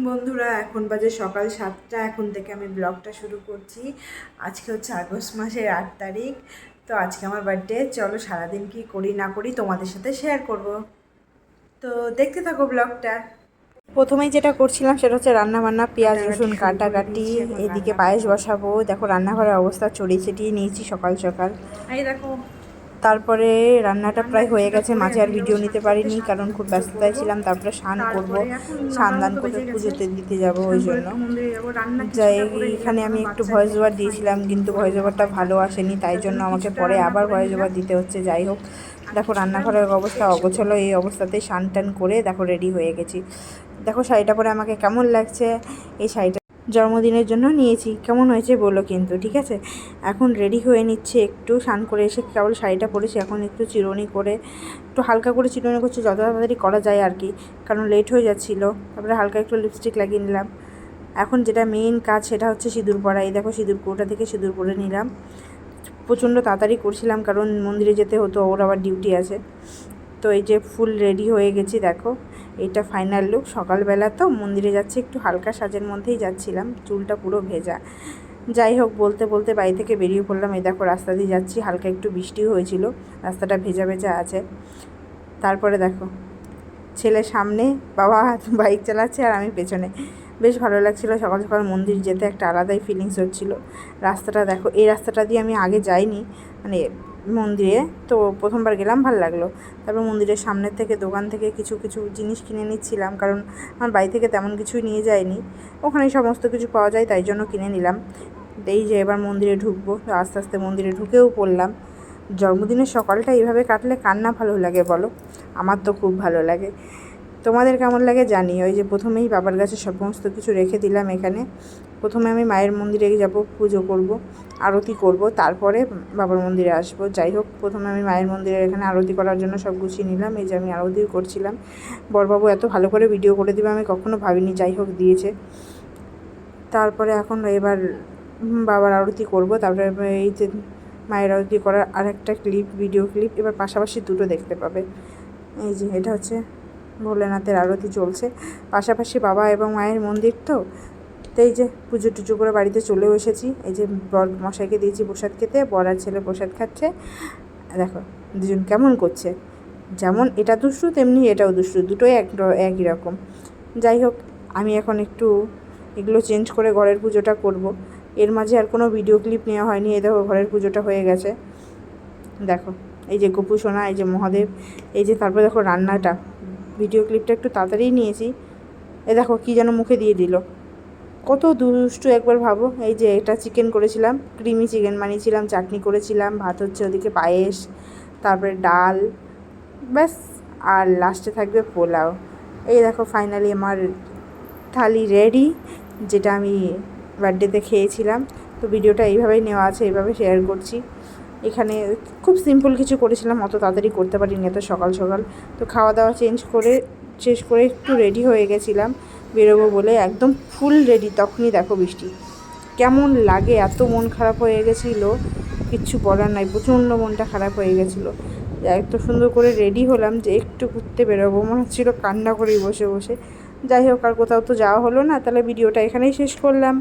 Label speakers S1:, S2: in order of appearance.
S1: বন্ধুরা, এখন বাজে সকাল 7টা। এখন থেকে আমি ব্লগটা শুরু করছি। আজকে হচ্ছে আগস্ট মাসের 8 তারিখ। তো আজকে আমার বার্থডে। চলো সারাদিন কি করি না করি তোমাদের সাথে শেয়ার করব। তো দেখতে থাকো ব্লগটা। প্রথমেই যেটা করছিলাম সেটা হচ্ছে রান্নাবান্না, পেঁয়াজ রসুন কাটাকাটি, এদিকে পায়েস বসাবো। দেখো রান্নাঘরের অবস্থা ছড়িয়ে ছিটিয়ে নিয়েছি সকাল সকাল। এই দেখো, তারপরে রান্নাটা প্রায় হয়ে গেছে। মাঝে আর ভিডিও নিতে পারিনি কারণ খুব ব্যস্ততায় ছিলাম। তারপরে স্নান করবো, স্নান দান করে পুজোতে দিতে যাব, ওই জন্য যাই। এখানে আমি একটু ভয়েস ওভার দিয়েছিলাম কিন্তু ভয়েস ওভারটা ভালো আসেনি, তাই জন্য আমাকে পরে আবার ভয়েস ওভার দিতে হচ্ছে। যাই হোক, দেখো রান্নাঘরের অবস্থা অগোছালো। এই অবস্থাতেই স্নান টান করে দেখো রেডি হয়ে গেছি। দেখো শাড়িটা পরে আমাকে কেমন লাগছে। এই শাড়িটা জন্মদিনের জন্য নিয়েছি, কেমন হয়েছে বলো কিন্তু, ঠিক আছে। এখন রেডি হয়ে নিচ্ছে, একটু স্নান করে এসে কেবল শাড়িটা পরেছি। এখন একটু চিরুনি করে, একটু হালকা করে চিরুনি করছি, যত তাড়াতাড়ি করা যায় আর কি, কারণ লেট হয়ে যাচ্ছিলো। তারপরে হালকা একটু লিপস্টিক লাগিয়ে নিলাম। এখন যেটা মেইন কাজ সেটা হচ্ছে সিঁদুর পরা। এই দেখো সিঁদুর কৌটা থেকে সিঁদুর পরে নিলাম। প্রচণ্ড তাড়াতাড়ি করছিলাম কারণ মন্দিরে যেতে হতো, ওর আবার ডিউটি আছে। তো এই যে ফুল রেডি হয়ে গেছি, দেখো এটা ফাইনাল লুক। সকালবেলা তো মন্দিরে যাচ্ছি, একটু হালকা সাজের মধ্যেই যাচ্ছিলাম, চুলটা পুরো ভেজা। যাই হোক, বলতে বলতে বাড়ি থেকে বেরিয়ে পড়লাম। এই দেখো রাস্তা দিয়ে যাচ্ছি, হালকা একটু বৃষ্টিও হয়েছিল, রাস্তাটা ভেজা ভেজা আছে। তারপরে দেখো ছেলে সামনে, বাবা বাইক চালাচ্ছে আর আমি পেছনে। বেশ ভালো লাগছিলো সকাল সকাল মন্দির যেতে, একটা আলাদাই ফিলিংস হচ্ছিলো। রাস্তাটা দেখো, এই রাস্তাটা দিয়ে আমি আগে যাইনি মানে মন্দিরে, তো প্রথমবার গেলাম, ভালো লাগলো। তারপর মন্দিরের সামনের থেকে দোকান থেকে কিছু কিছু জিনিস কিনে নিচ্ছিলাম, কারণ আমার বাড়ি থেকে তেমন কিছুই নিয়ে যায়নি, ওখানে সমস্ত কিছু পাওয়া যায়, তাই জন্য কিনে নিলাম। এই যে এবার মন্দিরে ঢুকবো, তো আস্তে আস্তে মন্দিরে ঢুকেও পড়লাম। জন্মদিনের সকালটা এইভাবে কাটলে কার না ভালো লাগে বলো? আমার তো খুব ভালো লাগে। তোমাদের কেমন লাগে জানি। ওই যে প্রথমেই বাবার কাছে সমস্ত কিছু রেখে দিলাম এখানে। প্রথমে আমি মায়ের মন্দিরে যাব, পুজো করব, আরতি করব, তারপরে বাবার মন্দিরে আসব। যাই হোক, প্রথমে আমি মায়ের মন্দিরে এখানে আরতি করার জন্য সব গুছিয়ে নিলাম। এই যে আমি আরতিও করছিলাম। বড়বাবু এত ভালো করে ভিডিও করে দিবে আমি কখনো ভাবিনি, যাই হোক দিয়েছে। তারপরে এখন এবার বাবার আরতি করব, তারপরে এই যে মায়ের আরতি করার আরেকটা ক্লিপ, ভিডিও ক্লিপ এবার পাশাপাশি দুটো দেখতে পাবে। এই যে এটা হচ্ছে ভোলেনাথের আরতি চলছে, পাশাপাশি বাবা এবং মায়ের মন্দির। তো এই যে পুজো টুজো করে বাড়িতে চলেও এসেছি। এই যে বর মশাইকে দিয়েছি প্রসাদ খেতে, বর আর ছেলে প্রসাদ খাচ্ছে। দেখো দুজন কেমন করছে, যেমন এটা দুষ্টু তেমনি এটাও দুষ্টু, দুটোই একই রকম। যাই হোক, আমি এখন একটু এগুলো চেঞ্জ করে ঘরের পুজোটা করব। এর মাঝে আর কোনো ভিডিও ক্লিপ নেওয়া হয়নি। এই দেখো ঘরের পুজোটা হয়ে গেছে। দেখো এই যে গোপু সোনা, এই যে মহাদেব, এই যে তারপরে দেখো রান্নাটা, ভিডিও ক্লিপটা একটু তাড়াতাড়ি নিয়েছি। এ দেখো কী যেন মুখে দিয়ে দিল, কত দুষ্টু একবার ভাবো। এই যে এটা চিকেন করেছিলাম, ক্রিমি চিকেন বানিয়েছিলাম, চাটনি করেছিলাম, ভাত হচ্ছে ওদিকে, পায়েস, তারপরে ডাল, ব্যাস, আর লাস্টে থাকবে পোলাও। এই দেখো ফাইনালি আমার থালি রেডি, যেটা আমি বার্থডেতে খেয়েছিলাম। তো ভিডিওটা এইভাবেই নেওয়া আছে, এইভাবে শেয়ার করছি। এখানে খুব সিম্পল কিছু করেছিলাম, অত তাড়াতাড়ি করতে পারিনি এত সকাল সকাল। তো খাওয়া দাওয়া শেষ করে একটু রেডি হয়ে গেছিলাম বেরোবো বলে, একদম ফুল রেডি। তখনই দেখো বৃষ্টি, কেমন লাগে, এত মন খারাপ হয়ে গেছিলো, কিচ্ছু বলার নাই, প্রচণ্ড মনটা খারাপ হয়ে গেছিলো। এত সুন্দর করে রেডি হলাম যে একটু ঘুরতে বেরোবো, মনে হচ্ছিলো কান্না করেই বসে বসে। যাই হোক, আর কোথাও তো যাওয়া হলো না, তাহলে ভিডিওটা এখানেই শেষ করলাম।